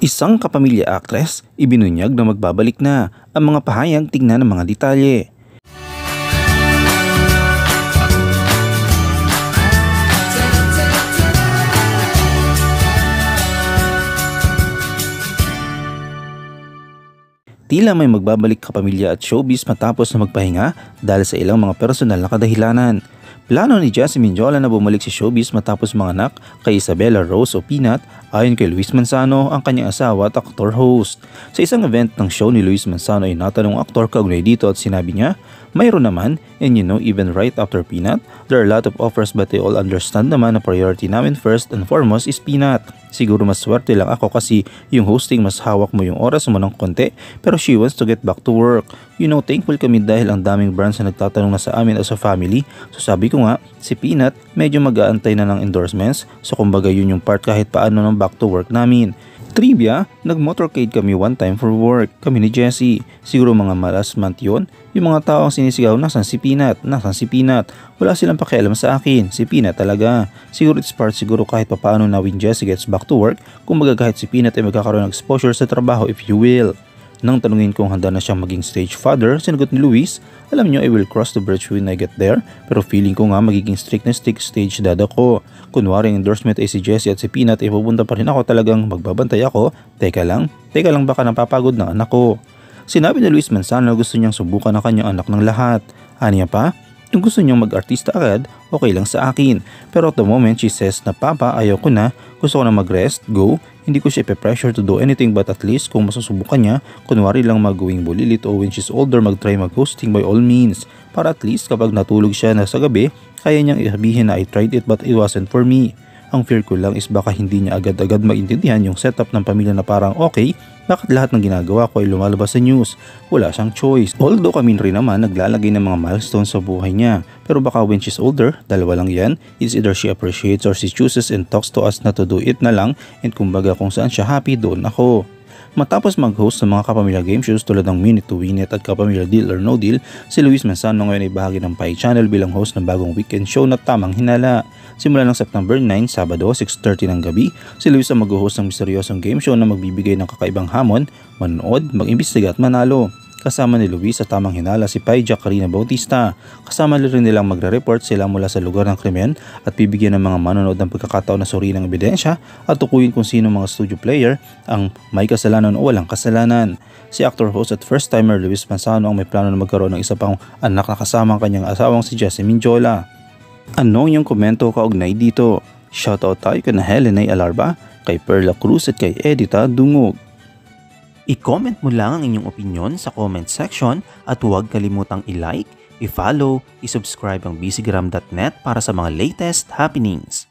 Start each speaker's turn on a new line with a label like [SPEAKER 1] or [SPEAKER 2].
[SPEAKER 1] Isang kapamilya actress, ibinunyag na magbabalik na. Ang mga pahayag, tingnan ng mga detalye. Tila may magbabalik kapamilya at showbiz matapos na magpahinga dahil sa ilang mga personal na kadahilanan. Plano ni Jessie Minjola na bumalik sa showbiz matapos manganak kay Isabella Rose o Peanut ayon kay Luis Manzano, ang kanyang asawa at aktor-host. Sa isang event ng show ni Luis Manzano ay natanong aktor kaugnay dito at sinabi niya, mayroon naman, and you know even right after Peanut, there are a lot of offers but they all understand naman na priority namin first and foremost is Peanut. Siguro mas swerte lang ako kasi yung hosting mas hawak mo yung oras mo ng konti pero she wants to get back to work. You know, thankful kami dahil ang daming brands na nagtatanong na sa amin as a family. So sabi ko nga, si Peanut medyo mag-aantay na ng endorsements so kumbaga yun yung part kahit paano ng back to work namin. Trivia, nag-motorcade kami one time for work, kami ni Jessie. Siguro mga last month yun, yung mga tao ang sinisigaw, nasan si Peanut, nasan si Peanut. Wala silang pakialam sa akin, si Peanut talaga. Siguro it's part siguro kahit papaano na when Jessie gets back to work, kumbaga kahit si Peanut ay magkakaroon ng exposure sa trabaho if you will. Nang tanungin kung handa na siyang maging stage father, sinagot ni Luis, alam nyo I will cross the bridge when I get there, pero feeling ko nga magiging strict na stage dad ako. Kunwari ang endorsement ay si Jessie at si Peanut ay pupunta pa rin ako, talagang magbabantay ako. Teka lang baka napapagod ng anak ko. Sinabi ni Luis Manzano na gusto niyang subukan ang kanyang anak ng lahat. Aniya pa, kung gusto niyang mag-artista agad, okay lang sa akin. Pero at the moment she says na papa ayaw ko na, gusto ko na mag-rest, go. Hindi ko siya ipe-pressure to do anything but at least kung masusubukan niya, kunwari lang mag-going bulilit o when she's older mag-try mag-hosting by all means. Para at least kapag natulog siya na sa gabi, kaya niyang isabihin na I tried it but it wasn't for me. Ang fear ko lang is baka hindi niya agad-agad maintindihan yung setup ng pamilya na parang okay, bakit lahat ng ginagawa ko ay lumalabas sa news? Wala siyang choice. Although kami rin naman naglalagay ng mga milestones sa buhay niya. Pero baka when she's older, dalawa lang yan, is either she appreciates or she chooses and talks to us na to do it na lang and kumbaga kung saan siya happy doon ako. Matapos mag-host ng mga kapamilya game shows tulad ng Minute to Win It at Kapamilya Deal or No Deal, si Luis Manzano ngayon ay bahagi ng Pi Channel bilang host ng bagong weekend show na Tamang Hinala. Simula ng September 9, Sabado, 6:30 ng gabi, si Luis ang mag-host ng misteryosong game show na magbibigay ng kakaibang hamon, manood, mag-imbestiga at manalo. Kasama ni Luis sa Tamang Hinala si Pai Jacarina Bautista. Kasama rin nilang magre-report sila mula sa lugar ng krimen at bibigyan ng mga manonood ng pagkakataon na suriin ng ebidensya at tukuyin kung sino mga studio player ang may kasalanan o walang kasalanan. Si actor, host at first timer Luis Manzano ang may plano na magkaroon ng isa pang anak na kasama ang kanyang asawang si Jessie Minjola. Ano yung komento kaugnay dito? Shoutout tayo kay Helenay Alarba, kay Perla Cruz at kay Edita Dungog. I-comment mo lang ang inyong opinion sa comment section at huwag kalimutang i-like, i-follow, i-subscribe ang bcgram.net para sa mga latest happenings.